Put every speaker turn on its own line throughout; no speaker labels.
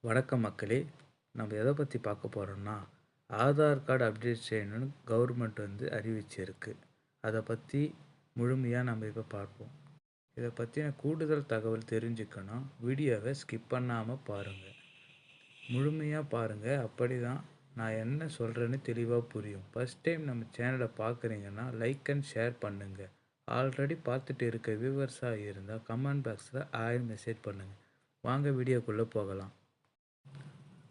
வணக்கம் மக்களே! நம்ம எத பத்தி பார்க்க போறோம்னா, ஆதார் கார்டு அப்டேட் செய்யணும்னு கவர்மெண்ட் அறிவிச்சிருக்கு. அத பத்தி முழுமையா நம்ம இப்ப பார்ப்போம். இத பத்தின கூடுதல் தகவல் தெரிஞ்சுக்கணும். வீடியோவ ஸ்கிப் பண்ணாம பாருங்க. முழுமையா பாருங்க. அப்படிதான் நான் என்ன சொல்றேன்னு தெளிவா புரியும். ஃபர்ஸ்ட் டைம் நம்ம சேனல பார்க்குறீங்கன்னா, லைக் அண்ட் ஷேர் பண்ணுங்க. ஆல்ரெடி பார்த்துட்டு இருக்க வியூவர்ஸா இருந்தா கமெண்ட் பாக்ஸ்ல ஹாய்ன்னு மெசேஜ் பண்ணுங்க. வாங்க வீடியோக்குள்ள போகலாம்.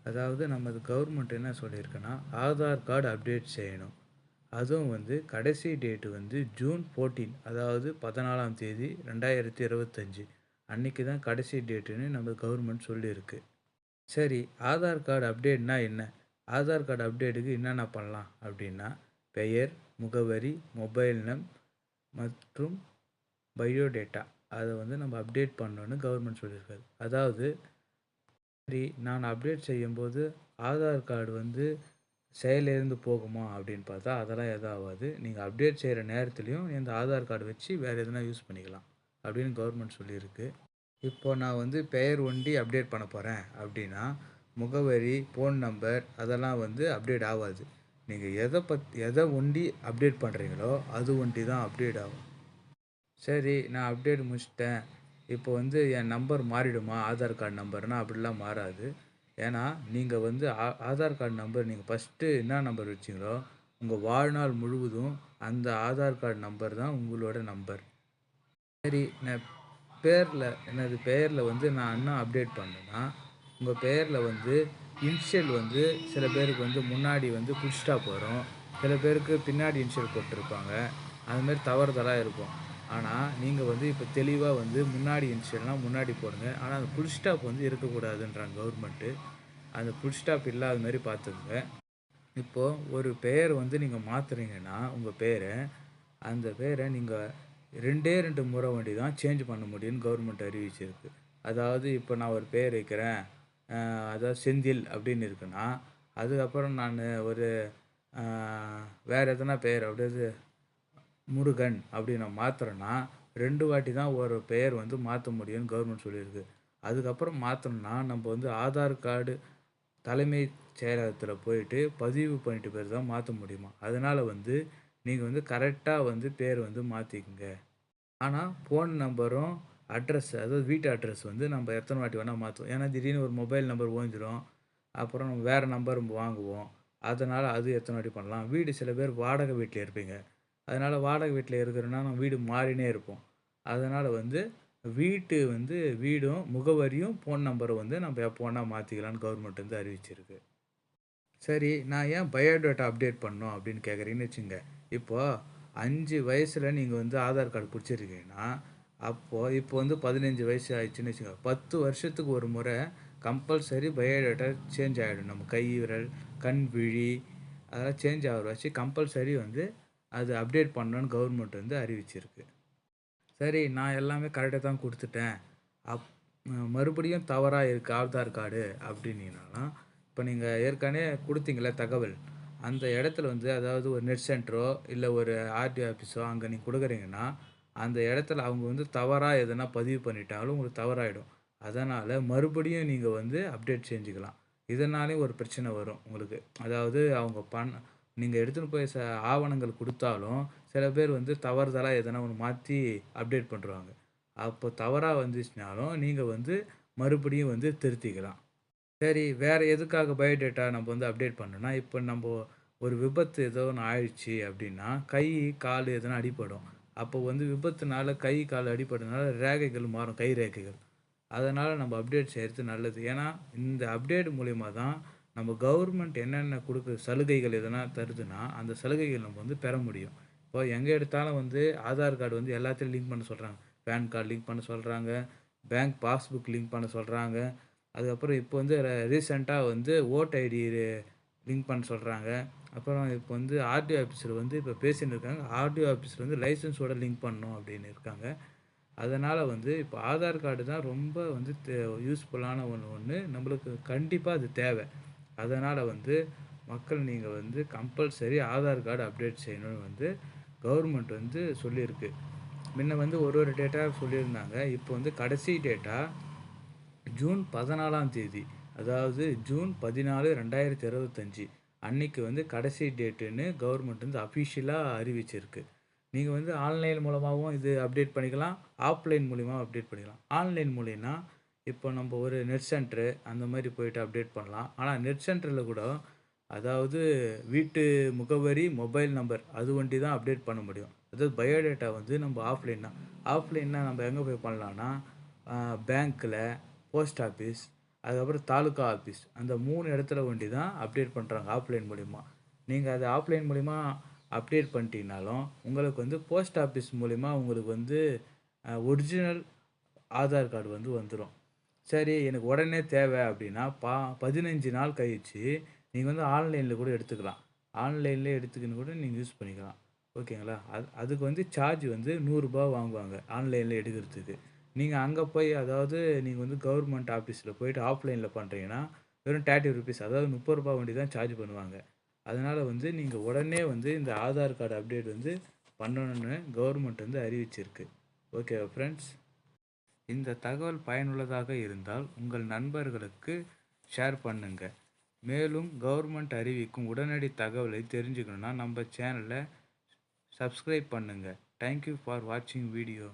அதாவது நமது கவர்மெண்ட் என்ன சொல்லியிருக்குன்னா, ஆதார் கார்டு அப்டேட் செய்யணும். அதுவும் கடைசி டேட் ஜூன் 14 அதாவது 14ஆம் தேதி 2025 அன்னைக்கு தான் கடைசி டேட்டுன்னு நம்ம கவர்மெண்ட் சொல்லியிருக்கு. சரி, ஆதார் கார்டு அப்டேட்னா என்ன? ஆதார் கார்டு அப்டேட்டுக்கு என்னென்ன பண்ணலாம் அப்படின்னா, பெயர், முகவரி, மொபைல் மற்றும் பயோடேட்டா அதை நம்ம அப்டேட் பண்ணணும்னு கவர்மெண்ட் சொல்லியிருக்காரு. அதாவது சரி, நான் அப்டேட் செய்யும்போது ஆதார் கார்டு செயலிழந்து போகுமா அப்படின்னு பார்த்தா, அதெல்லாம் எதுவும் ஆகாது. நீங்கள் அப்டேட் செய்கிற நேரத்துலையும் இந்த ஆதார் கார்டு வச்சு வேறு எதுனா யூஸ் பண்ணிக்கலாம் அப்படின்னு கவர்மெண்ட் சொல்லியிருக்கு. இப்போ நான் பெயர் ஒண்டி அப்டேட் பண்ண போகிறேன் அப்படின்னா, முகவரி, ஃபோன் நம்பர் அதெல்லாம் அப்டேட் ஆகாது. நீங்கள் எதை ஒண்டி அப்டேட் பண்ணுறீங்களோ அது ஒண்டி தான் அப்டேட் ஆகும். சரி, நான் அப்டேட் முடிச்சிட்டேன். இப்போ என் நம்பர் மாறிடுமா? ஆதார் கார்டு நம்பர்னா அப்படிலாம் மாறாது. ஏன்னா, நீங்க ஆதார் கார்டு நம்பர் நீங்க ஃபர்ஸ்ட்டு என்ன நம்பர் வச்சீங்களோ, உங்க வாழ்நாள் முழுவதும் அந்த ஆதார் கார்டு நம்பர் தான் உங்களோட நம்பர். சரி, நான் எனது பெயர்ல நான் என்ன அப்டேட் பண்ணேன்னா, உங்க பெயர்ல இனிஷியல் சில பேருக்கு முன்னாடி ஃபுல் ஸ்டாப் வரும். சில பேருக்கு பின்னாடி இனிஷியல் போட்டிருப்பாங்க. அது மாரி தவறுதலா இருக்கும். ஆனா, நீங்க இப்ப தெளிவா முன்னாடி இனிஷியல்னா முன்னாடி போடுங்க. ஆனா, அந்த ஃபுல் ஸ்டாப் இருக்கக்கூடாதுன்றாங்க கவர்மெண்ட்டு. அந்த ஃபுல் ஸ்டாப் இல்லாத மாரி பார்த்துக்கங்க. இப்போ ஒரு பெயர் நீங்க மாத்துறீங்கன்னா, உங்க பேர, அந்த பேர நீங்க 2டே 2 முறை தான் சேஞ்ச் பண்ண முடியும்னு கவர்மெண்ட் அறிவிச்சிருக்கு. அதாவது இப்போ நான் ஒரு பேர் வைக்கிறேன். அதாவது செந்தில் அப்படின்னு இருக்குன்னா, அதுக்கப்புறம் நானு ஒரு அ வேற எதனா பெயர் அப்படியே முருகன் அப்படி நான் மாத்துறேன்னா, 2 வாட்டி தான் ஒரு பெயர் மாத்த முடியும்னு கவர்மெண்ட் சொல்லியிருக்கு. அதுக்கப்புறம் மாத்தணும்னா, நம்ம ஆதார் கார்டு தலைமை செயலகத்தில போயிட்டு பதிவு பண்ணிட்ட பிறகு தான் மாத்த முடியுமா. அதனால நீங்க கரெக்ட்டா பேர் மாத்திக்கங்க. ஆனா, ஃபோன் நம்பரும், அட்ரஸ் அதாவது வீட்டு அட்ரஸ் நம்ம எத்தன வாட்டி வேணா மாத்துவோம். ஏன்னா, திடீர்னு ஒரு மொபைல் நம்பர் ஓஞ்சிரும். அப்புறம் நம்ம வேற நம்பர் வாங்குவோம். அதனால அது எத்தன வாட்டி பண்ணலாம். வீடு சில பேர் வாடகை வீட்ல இருப்பீங்க. அதனால வாடகை வீட்ல இருக்கிறோம்னா, நம்ம வீடு மாறினே இருப்போம். அதனால வீட்டு வீடும், முகவரியும், ஃபோன் நம்பரும் நம்ம எப்போ வேணா மாத்திக்கலாம்னு கவர்மெண்ட் அறிவிச்சிருக்கு. சரி, நான் ஏன் பயோடேட்டா அப்டேட் பண்ணணும் அப்படின்னு கேட்குறீங்கன்னு வச்சுக்கங்க. இப்போ 5 வயசுல நீங்க ஆதார் கார்டு புடிச்சிருக்கீங்கன்னா, அப்போ இப்போ 15 வயசு ஆயிடுச்சுன்னு வச்சுக்கோங்க. 10 வருஷத்துக்கு ஒரு முறை கம்பல்சரி பயோடேட்டா சேஞ்ச் ஆயிடும். நம்ம கை, விரல், கண், விழி அதெல்லாம் சேஞ்ச் ஆகுற வச்சு கம்பல்சரி அது அப்டேட் பண்ணணும்னு கவர்மெண்ட் அறிவிச்சிருக்கு. சரி, நான் எல்லாமே கரெக்ட்டா தான் குடுத்துட்டேன். அப் மறுபடியும் தவறா இருக்கு ஆதார் கார்டு அப்டின்னீங்கன்னா, இப்ப நீங்க ஏற்கனவே குடுத்தீங்கல்ல தகவல், அந்த இடத்துல அதாவது ஒரு நெட் சென்டரோ, இல்ல ஒரு ஆர்டிஓ ஆஃபீஸோ அங்க நீங்க குடுக்குறீங்கன்னா, அந்த இடத்துல அவங்க தவறா எதனா பதிவு பண்ணிட்டாலும் உங்களுக்கு தவறாயிடும். அதனால மறுபடியும் நீங்க அப்டேட் செஞ்சுக்கலாம். இதனாலயும் ஒரு பிரச்சனை வரும் உங்களுக்கு. அதாவது அவங்க நீங்க எடுத்துன்னு போய் ஆவணங்கள் குடுத்தாலும், சில பேர் தவறுதலா எதனா ஒண்ணு மாத்தி அப்டேட் பண்ருவாங்க. அப்போ தவறா வந்துச்சுனாலும், நீங்க மறுபடியும் திருத்திக்கலாம். சரி, வேற எதுக்காக பயோடேட்டா நம்ம அப்டேட் பண்ணணும்னா, இப்ப நம்போ ஒரு விபத்து ஏதோ ஒண்ணு ஆயிடுச்சு அப்டின்னா, கை, கால் எதனா அடிபடும். அப்போ விபத்துனால கை, கால் அடிபட்டதுனால ரேகைகள் மாறும், கை ரேகைகள். அதனால நம்ம அப்டேட் செய்றது நல்லது. ஏன்னா, இந்த அப்டேட் மூலியமா தான் நம்ம கவர்மெண்ட் என்னென்ன சலுகைகள் எதனா தருதுன்னா, அந்த சலுகைகள் நம்ம பெற முடியும். இப்போ எங்க எடுத்தாலும் ஆதார் கார்டு எல்லாத்தையும் லிங்க் பண்ண சொல்றாங்க. பான் கார்டு லிங்க் பண்ண சொல்றாங்க. பேங்க் பாஸ்புக் லிங்க் பண்ண சொல்றாங்க. அதுக்கப்புறம் இப்போ ரீசென்ட்டா ஓட்டர் ஐடி லிங்க் பண்ண சொல்றாங்க. அப்புறம் இப்போ ஆர்டிஓ ஆஃபீஸ்ல இப்ப பேசின்னு இருக்காங்க. ஆர்டிஓ ஆஃபீஸ்ல லைசென்ஸோட லிங்க் பண்ணணும் அப்படின்னு இருக்காங்க. அதனால இப்ப ஆதார் கார்டு தான் ரொம்ப யூஸ்ஃபுல்லான ஒண்ணு. நம்மளுக்கு கண்டிப்பா அது தேவை. அதனால மக்கள் நீங்க கம்பல்சரி ஆதார் கார்டு அப்டேட் செய்யணும்னு கவர்மெண்ட் சொல்லியிருக்கு. முன்ன ஒரு டேட்டா சொல்லியிருந்தாங்க. இப்போ கடைசி டேட்டா ஜூன் 14ஆம் தேதி. அதாவது ஜூன் 14, 2025 அன்னைக்கு வந்து கடைசி டேட்டுன்னு கவர்மெண்ட் வந்து அஃபிஷியலாக அறிவிச்சிருக்கு. நீங்கள் வந்து ஆன்லைன் மூலமாகவும் இது அப்டேட் பண்ணிக்கலாம், ஆஃப்லைன் மூலியமாகவும் அப்டேட் பண்ணிக்கலாம். ஆன்லைன் மூலியம்னா இப்போ நம்ம ஒரு நெட் சென்டரு அந்த மாதிரி போயிட்டு அப்டேட் பண்ணலாம். ஆனால் நெட் சென்டரில் கூட அதாவது வீட்டு முகவரி, மொபைல் நம்பர் அது ஒண்டி தான் அப்டேட் பண்ண முடியும். அதாவது பயோடேட்டா வந்து நம்ம ஆஃப்லைன் தான். ஆஃப்லைன்னா நம்ம எங்கே போய் பண்ணலான்னா, பேங்க்கில், போஸ்ட் ஆஃபீஸ், அதுக்கப்புறம் தாலுக்கா ஆஃபீஸ் அந்த 3 இடத்துல ஒண்டி தான் அப்டேட் பண்ணுறாங்க ஆஃப்லைன் மூலிமா. நீங்கள் அதை ஆஃப்லைன் மூலிமா அப்டேட் பண்ணிட்டீங்கனாலும் உங்களுக்கு வந்து போஸ்ட் ஆஃபீஸ் மூலிமா உங்களுக்கு வந்து ஒரிஜினல் ஆதார் கார்டு வந்து வந்துடும். சரி எனக்கு உடனே தேவை அப்படின்னா 15 நாள் கழிச்சு நீங்கள் வந்து ஆன்லைனில் கூட எடுத்துக்கலாம். ஆன்லைன்லேயே எடுத்துக்கின்னு கூட நீங்கள் யூஸ் பண்ணிக்கலாம். ஓகேங்களா? அதுக்கு வந்து சார்ஜ் வந்து ரூ. 100 வாங்குவாங்க ஆன்லைனில் எடுக்கிறதுக்கு. நீங்கள் அங்கே போய் அதாவது நீங்கள் வந்து கவர்மெண்ட் ஆஃபீஸில் போயிட்டு ஆஃப்லைனில் பண்ணுறீங்கன்னா வெறும் ₹30 அதாவது ரூ. 30 வண்டி தான் சார்ஜ் பண்ணுவாங்க. அதனால் வந்து நீங்கள் உடனே வந்து இந்த ஆதார் கார்டு அப்டேட் வந்து பண்ணணும்னு கவர்மெண்ட் வந்து அறிவிச்சிருக்கு. ஓகேவா ஃப்ரெண்ட்ஸ்? இந்த தகவல் பயனுள்ளதாக இருந்தால் உங்கள் நண்பர்களுக்கு ஷேர் பண்ணுங்க. மேலும் கவர்மெண்ட் அறிவிக்கும் உடனடி தகவலை தெரிஞ்சுக்கணுன்னா நம்ம சேனலை சப்ஸ்கிரைப் பண்ணுங்க. தேங்க்யூ ஃபார் வாட்சிங் வீடியோ.